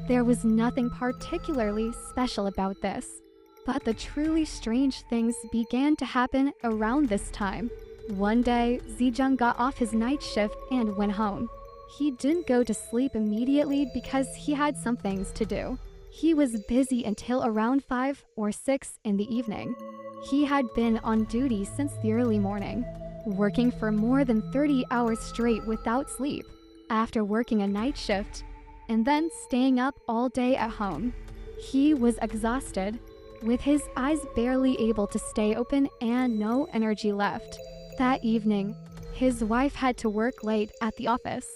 There was nothing particularly special about this. But the truly strange things began to happen around this time. One day, Zijung got off his night shift and went home. He didn't go to sleep immediately because he had some things to do. He was busy until around 5 or 6 in the evening. He had been on duty since the early morning, working for more than 30 hours straight without sleep, after working a night shift, and then staying up all day at home. He was exhausted, with his eyes barely able to stay open and no energy left. That evening, his wife had to work late at the office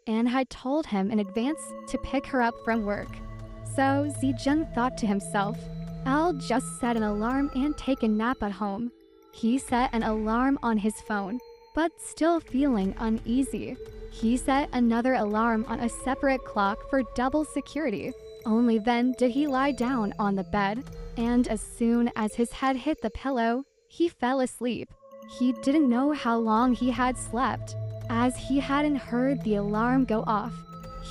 and had told him in advance to pick her up from work. So Zijung thought to himself, I'll just set an alarm and take a nap at home. He set an alarm on his phone, but still feeling uneasy, he set another alarm on a separate clock for double security. Only then did he lie down on the bed, and as soon as his head hit the pillow, he fell asleep. He didn't know how long he had slept, as he hadn't heard the alarm go off.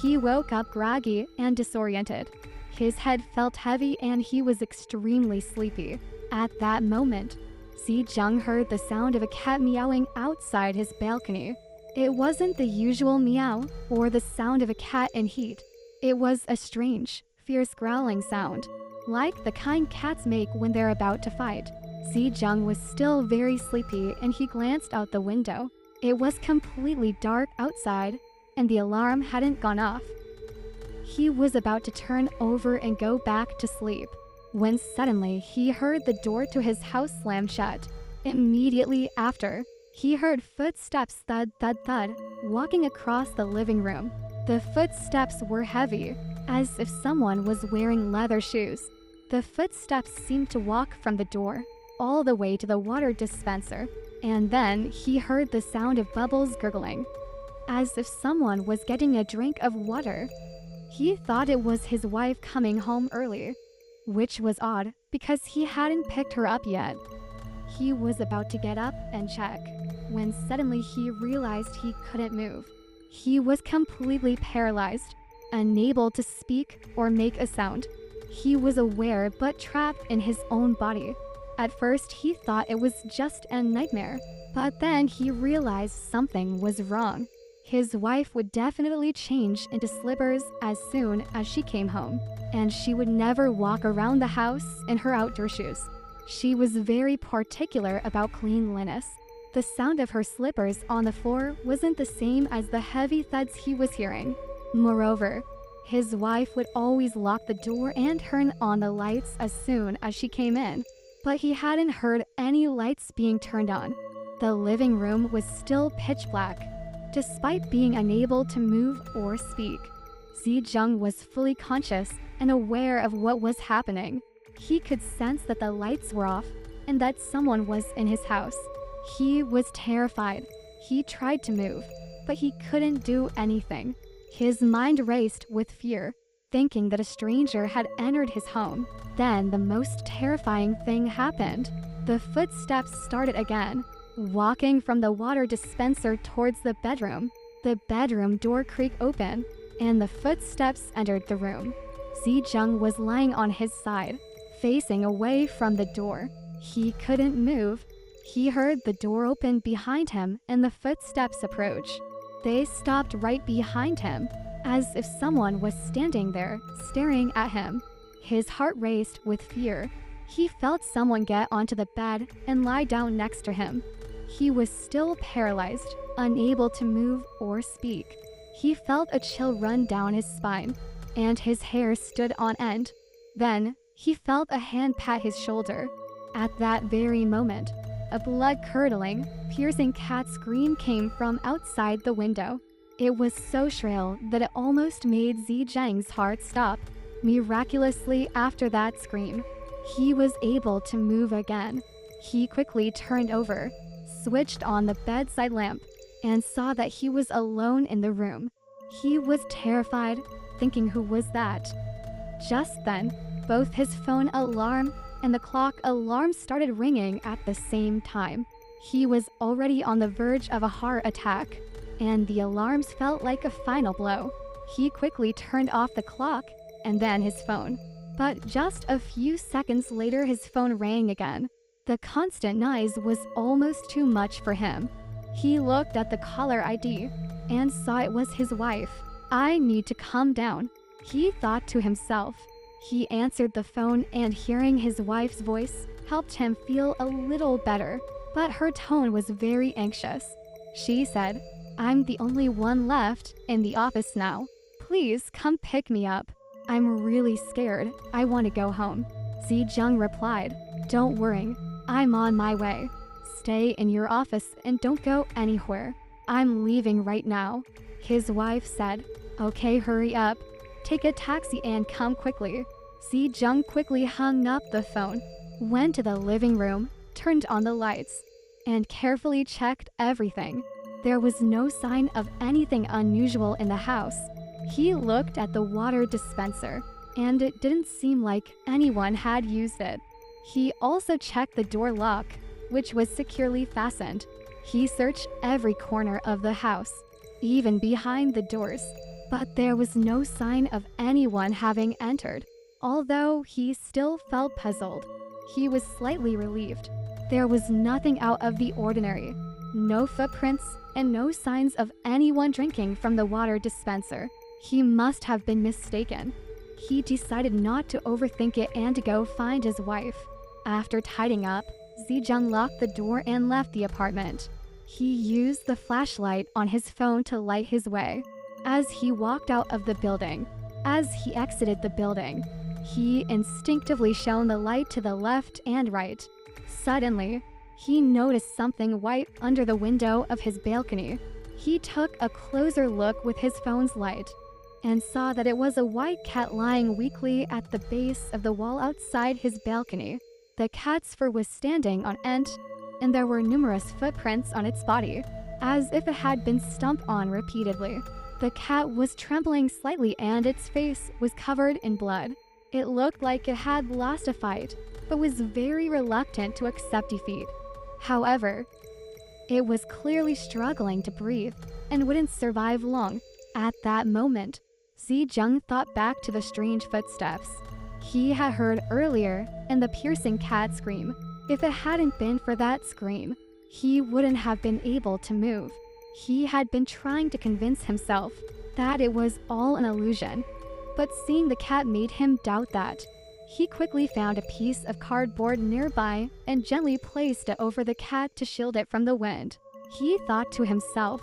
He woke up groggy and disoriented. His head felt heavy and he was extremely sleepy. At that moment, Zijung heard the sound of a cat meowing outside his balcony. It wasn't the usual meow or the sound of a cat in heat. It was a strange, fierce growling sound, like the kind cats make when they're about to fight. Zijung was still very sleepy and he glanced out the window. It was completely dark outside and the alarm hadn't gone off. He was about to turn over and go back to sleep, when suddenly he heard the door to his house slam shut. Immediately after, he heard footsteps thud thud thud walking across the living room. The footsteps were heavy, as if someone was wearing leather shoes. The footsteps seemed to walk from the door all the way to the water dispenser, and then he heard the sound of bubbles gurgling, as if someone was getting a drink of water. He thought it was his wife coming home early, which was odd because he hadn't picked her up yet. He was about to get up and check, when suddenly he realized he couldn't move. He was completely paralyzed, unable to speak or make a sound. He was aware but trapped in his own body. At first, he thought it was just a nightmare, but then he realized something was wrong. His wife would definitely change into slippers as soon as she came home, and she would never walk around the house in her outdoor shoes. She was very particular about cleanliness. The sound of her slippers on the floor wasn't the same as the heavy thuds he was hearing. Moreover, his wife would always lock the door and turn on the lights as soon as she came in, but he hadn't heard any lights being turned on. The living room was still pitch black. Despite being unable to move or speak, Zijung was fully conscious and aware of what was happening. He could sense that the lights were off and that someone was in his house. He was terrified. He tried to move, but he couldn't do anything. His mind raced with fear, thinking that a stranger had entered his home. Then the most terrifying thing happened. The footsteps started again, walking from the water dispenser towards the bedroom. The bedroom door creaked open, and the footsteps entered the room. Zijung was lying on his side, facing away from the door. He couldn't move. He heard the door open behind him and the footsteps approach. They stopped right behind him, as if someone was standing there, staring at him. His heart raced with fear. He felt someone get onto the bed and lie down next to him. He was still paralyzed, unable to move or speak. He felt a chill run down his spine, and his hair stood on end. Then, he felt a hand pat his shoulder. At that very moment, a blood-curdling, piercing cat scream came from outside the window. It was so shrill that it almost made Zijung's heart stop. Miraculously, after that scream, he was able to move again. He quickly turned over, switched on the bedside lamp, and saw that he was alone in the room. He was terrified, thinking who was that. Just then, both his phone alarm and the clock alarm started ringing at the same time. He was already on the verge of a heart attack, and the alarms felt like a final blow. He quickly turned off the clock and then his phone. But just a few seconds later, his phone rang again. The constant noise was almost too much for him. He looked at the caller ID and saw it was his wife. I need to calm down, he thought to himself. He answered the phone, and hearing his wife's voice helped him feel a little better, but her tone was very anxious. She said, "I'm the only one left in the office now. Please come pick me up. I'm really scared. I want to go home." Jung replied, "Don't worry. I'm on my way. Stay in your office and don't go anywhere. I'm leaving right now." His wife said, "Okay, hurry up. Take a taxi and come quickly." Jung quickly hung up the phone, went to the living room, turned on the lights, and carefully checked everything. There was no sign of anything unusual in the house. He looked at the water dispenser, and it didn't seem like anyone had used it. He also checked the door lock, which was securely fastened. He searched every corner of the house, even behind the doors, but there was no sign of anyone having entered. Although he still felt puzzled, he was slightly relieved. There was nothing out of the ordinary, no footprints, and no signs of anyone drinking from the water dispenser. He must have been mistaken. He decided not to overthink it and to go find his wife. After tidying up, Jung locked the door and left the apartment. He used the flashlight on his phone to light his way. As he walked out of the building, as he exited the building, he instinctively shone the light to the left and right. Suddenly, he noticed something white under the window of his balcony. He took a closer look with his phone's light and saw that it was a white cat lying weakly at the base of the wall outside his balcony. The cat's fur was standing on end, and there were numerous footprints on its body, as if it had been stomped on repeatedly. The cat was trembling slightly and its face was covered in blood. It looked like it had lost a fight, but was very reluctant to accept defeat. However, it was clearly struggling to breathe and wouldn't survive long. At that moment, Jung thought back to the strange footsteps he had heard earlier and the piercing cat scream. If it hadn't been for that scream, he wouldn't have been able to move. He had been trying to convince himself that it was all an illusion, but seeing the cat made him doubt that. He quickly found a piece of cardboard nearby and gently placed it over the cat to shield it from the wind. He thought to himself,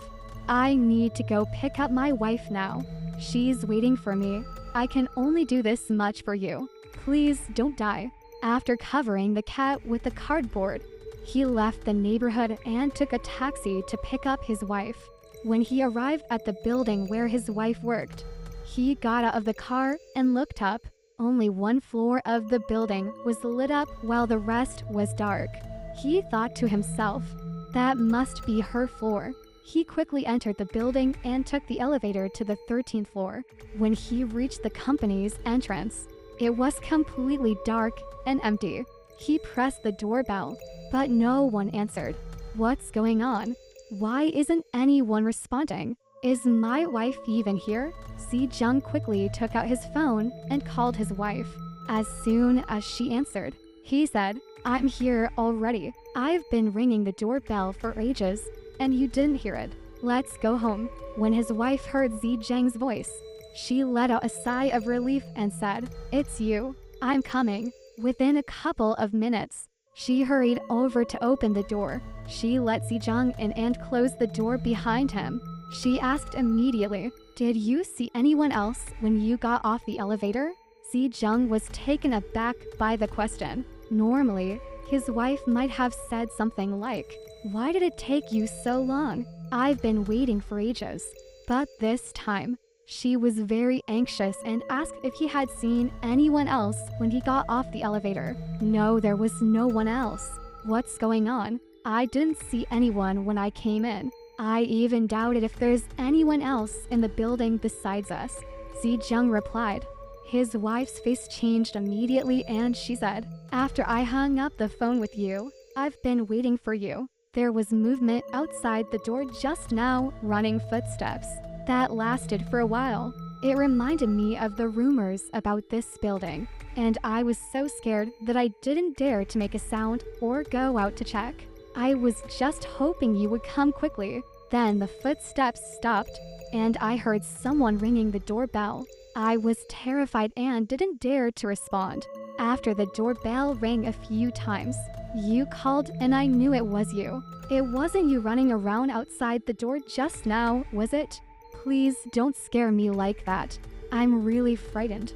"I need to go pick up my wife now. She's waiting for me. I can only do this much for you. Please don't die." After covering the cat with the cardboard, he left the neighborhood and took a taxi to pick up his wife. When he arrived at the building where his wife worked, he got out of the car and looked up. Only one floor of the building was lit up while the rest was dark. He thought to himself, "That must be her floor." He quickly entered the building and took the elevator to the 13th floor. When he reached the company's entrance, it was completely dark and empty. He pressed the doorbell, but no one answered. What's going on? Why isn't anyone responding? Is my wife even here? Jung quickly took out his phone and called his wife. As soon as she answered, he said, "I'm here already. I've been ringing the doorbell for ages, and you didn't hear it. Let's go home." When his wife heard Jung's voice, she let out a sigh of relief and said, "It's you. I'm coming." Within a couple of minutes, she hurried over to open the door. She let Jung in and closed the door behind him. She asked immediately, "Did you see anyone else when you got off the elevator?" Jung was taken aback by the question. Normally, his wife might have said something like, "Why did it take you so long? I've been waiting for ages." But this time, she was very anxious and asked if he had seen anyone else when he got off the elevator. No, there was no one else. What's going on? I didn't see anyone when I came in. I even doubted if there's anyone else in the building besides us. Jung replied. His wife's face changed immediately and she said, "After I hung up the phone with you, I've been waiting for you. There was movement outside the door just now, running footsteps. That lasted for a while. It reminded me of the rumors about this building, and I was so scared that I didn't dare to make a sound or go out to check. I was just hoping you would come quickly. Then the footsteps stopped, and I heard someone ringing the doorbell. I was terrified and didn't dare to respond. After the doorbell rang a few times, you called and I knew it was you. It wasn't you running around outside the door just now, was it? Please don't scare me like that. I'm really frightened.